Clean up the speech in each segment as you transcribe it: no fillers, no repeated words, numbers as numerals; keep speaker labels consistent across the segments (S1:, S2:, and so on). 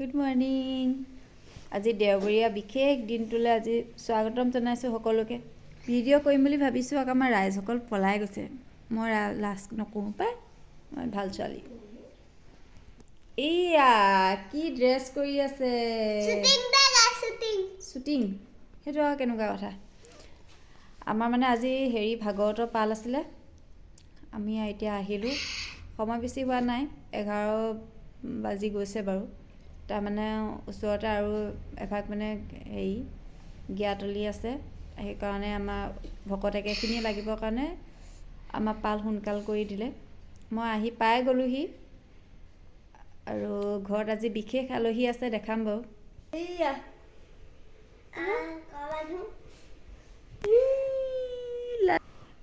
S1: Good morning. আজি দেওবৰীয়া বিশেষ দিনটোলৈ আজি স্বাগতম জনাইছোঁ সকলোকে। ভিডিঅ' কৰিম বুলি ভাবিছোঁ, আকৌ আমাৰ ৰাইজসকল পলাই গৈছে। মই লাজ নকৰোঁ পাই, মই ভাল ছোৱালী। এইয়া কি ড্ৰেছ কৰি আছে? শ্বুটিং। সেইটো আৰু কেনেকুৱা কথা? আমাৰ মানে আজি ভাগৱতৰ পাল আছিলে। আমি এতিয়া আহিলোঁ, সময় বেছি হোৱা নাই, 11 বাজি গৈছে বাৰু। তাৰমানে ওচৰতে আৰু এভাগ মানে গিয়াতলী আছে, সেইকাৰণে আমাৰ ভকত একেখিনি লাগিবৰ কাৰণে আমাৰ পাল সোনকাল কৰি দিলে। মই আহি পাই গ'লোহি আৰু ঘৰত আজি বিশেষ আলহী আছে, দেখাম বাৰু। এইয়া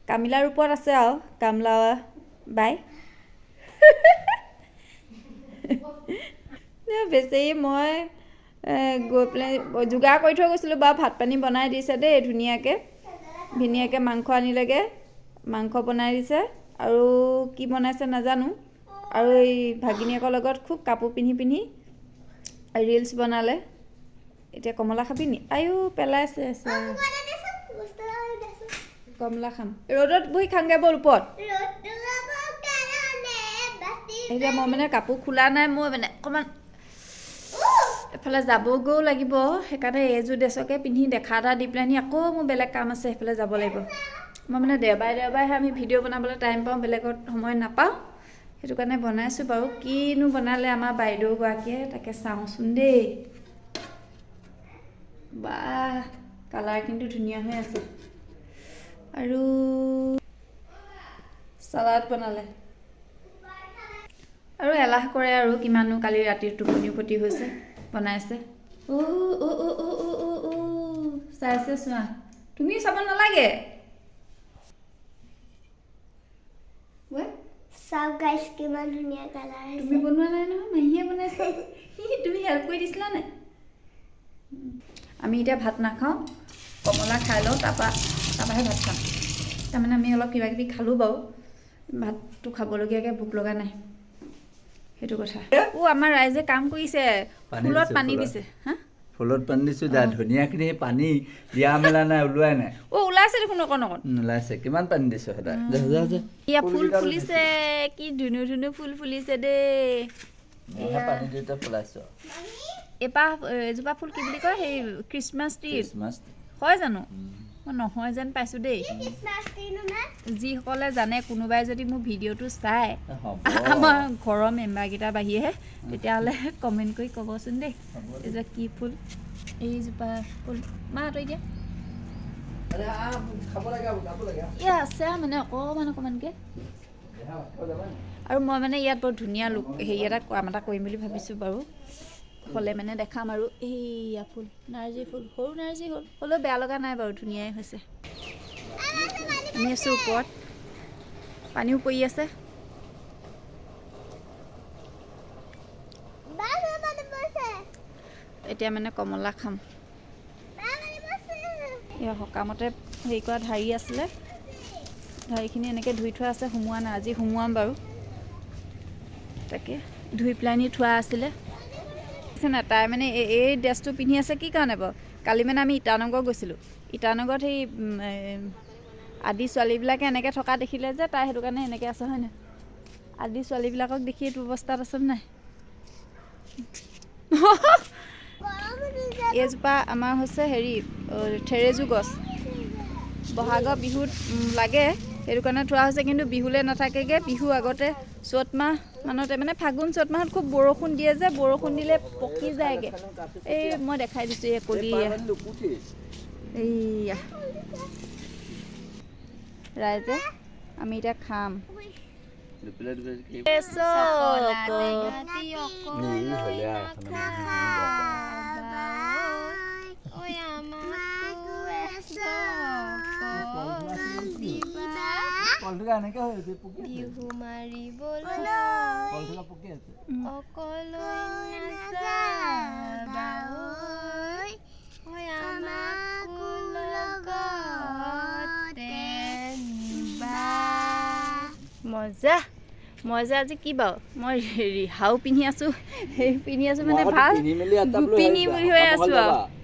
S1: কামিলাৰ ওপৰত আছে আৰু কামলা বাই। বেচেৰি মই গৈ পেলাই যোগাৰ কৰি থৈ গৈছিলোঁ বাৰু, ভাত পানী বনাই দিছে দেই ধুনীয়াকৈ মাংস আনিলেগৈ, মাংস বনাই দিছে আৰু কি বনাইছে নাজানো। আৰু এই ভাগিনীয়েকৰ লগত খুব কাপোৰ পিন্ধি ৰিলচ বনালে। এতিয়া কমলা খাবি নি? আয়ো পেলাইছে। কমলা খাম, ৰ'দত বহি খামগৈ ব'ল ওপৰত। এতিয়া মই মানে কাপোৰ খোলা নাই, মই মানে অকণমান এফালে যাবগৈও লাগিব, সেইকাৰণে এইযোৰ ড্ৰেছকে পিন্ধি দেখা এটা দি পেলাই আকৌ মোৰ বেলেগ কাম আছে, সেইফালে যাব লাগিব। মই মানে দেওবাৰে আমি ভিডিঅ' বনাবলৈ টাইম পাওঁ, বেলেগত সময় নাপাওঁ, সেইটো কাৰণে বনাইছোঁ বাৰু। কিনো বনালে আমাৰ বাইদেউগৰাকীয়ে তাকে চাওঁচোন দেই। বাহ, কালাৰ কিন্তু ধুনীয়া হৈ আছে। আৰু চালাড বনালে আৰু এলাহ কৰে আৰু কিমানো, কালি ৰাতিৰ টোপনি ক্ষতি হৈছে, বনাইছে। চাইছে চোৱা, তুমি চাব নালাগে।
S2: চাওক গাইছ, কিমান ধুনীয়া কালাৰ হৈছে।
S1: তুমি বনোৱা নাই নহয়, মাহীয়ে বনাইছে। তুমি হেল্প কৰি দিছিলা নাই? আমি এতিয়া ভাত নাখাওঁ, কমলা খাই লওঁ, তাৰপৰাহে ভাত খাম। তাৰমানে আমি অলপ কিবা কিবি খালোঁ বাৰু, ভাতটো খাবলগীয়াকৈ ভোক লগা নাই, সেইটো কথা। আমাৰ ৰাইজে কাম কৰিছে, ফুলত পানী দিছে।
S3: ফুলত পানী দিছোঁ, ধুনীয়াখিনি পানী দিয়া মেলা নাই, ওলোৱাই নাই।
S1: ওলাইছে দেখোন অকণ
S3: ওলাইছে। কিমান পানী দিছোঁ সদায়?
S1: এয়া ফুল ফুলিছে, কি ধুনু ফুল ফুলিছে দেই।
S3: পানী দিওঁতে ফুলাইছোঁ।
S1: এজোপা ফুল কি বুলি কয়, সেই খ্ৰীষ্টমাছ ট্ৰি হয় জানো? মই নহয় যেন পাইছোঁ দেই। যিসকলে জানে, কোনোবাই যদি মোৰ ভিডিঅ'টো চাই, আমাৰ ঘৰৰ মেম্বাৰকেইটাৰ বাহিৰেহে, তেতিয়াহ'লে কমেণ্ট কৰি ক'বচোন দেই। এইজোপা কি ফুল? এইজোপা ফুল মা আঁতৰি দিয়া। এয়া আছে মানে অকণমানকৈ। আৰু মই মানে ইয়াত বৰ ধুনীয়া কাম এটা কৰিম বুলি ভাবিছোঁ বাৰু, হ'লে মানে দেখাম আৰু। এইয়া ফুল, নাৰ্জী ফুল, সৰু নাৰ্জী হ'ল, হ'লেও বেয়া লগা নাই বাৰু, ধুনীয়াই হৈছে। আমি আছোঁ ওপৰত, পানীও পৰি আছে। এতিয়া মানে কমলা খাম। এয়া সকামতে হেৰি কৰা ঢাৰি আছিলে, ঢাৰিখিনি এনেকৈ ধুই থোৱা আছে, সুমোৱা নাই, আজি সুমোৱাম বাৰু। তাকে ধুই পেলাই থোৱা আছিলে না। তাই মানে এই ড্ৰেছটো পিন্ধি আছে কি কাৰণে বাৰু? কালি মানে আমি ইটানগৰ গৈছিলোঁ, ইটানগৰত সেই আদি ছোৱালীবিলাকে এনেকৈ থকা দেখিলে যে, তাই সেইটো কাৰণে এনেকৈ আছে, হয় নাই? আদি ছোৱালীবিলাকক দেখি এইটো অৱস্থাত আছে নাই? এইজোপা আমাৰ হৈছে থেৰেজু গছ, বহাগৰ বিহুত লাগে, সেইটো কাৰণে থোৱা হৈছে, কিন্তু বিহুলৈ নাথাকেগৈ। বিহু আগতে চ'ত মাহ মানতে, মানে ফাগুন চ'ত মাহত খুব বৰষুণ দিয়ে যে, বৰষুণ দিলে পকি যায়গৈ। এই মই দেখাই দিছোঁ, এই কলিয়া। এইয়া ৰাইজে, আমি এতিয়া খাম।
S2: বিহু মাৰিবলৈ
S1: মজা। মই যে আজি কি বাৰু মই ৰিহাও পিন্ধি আছোঁ হেৰি পিন্ধি আছোঁ মানে ভাল গোপিনী বুলি হৈ আছোঁ আৰু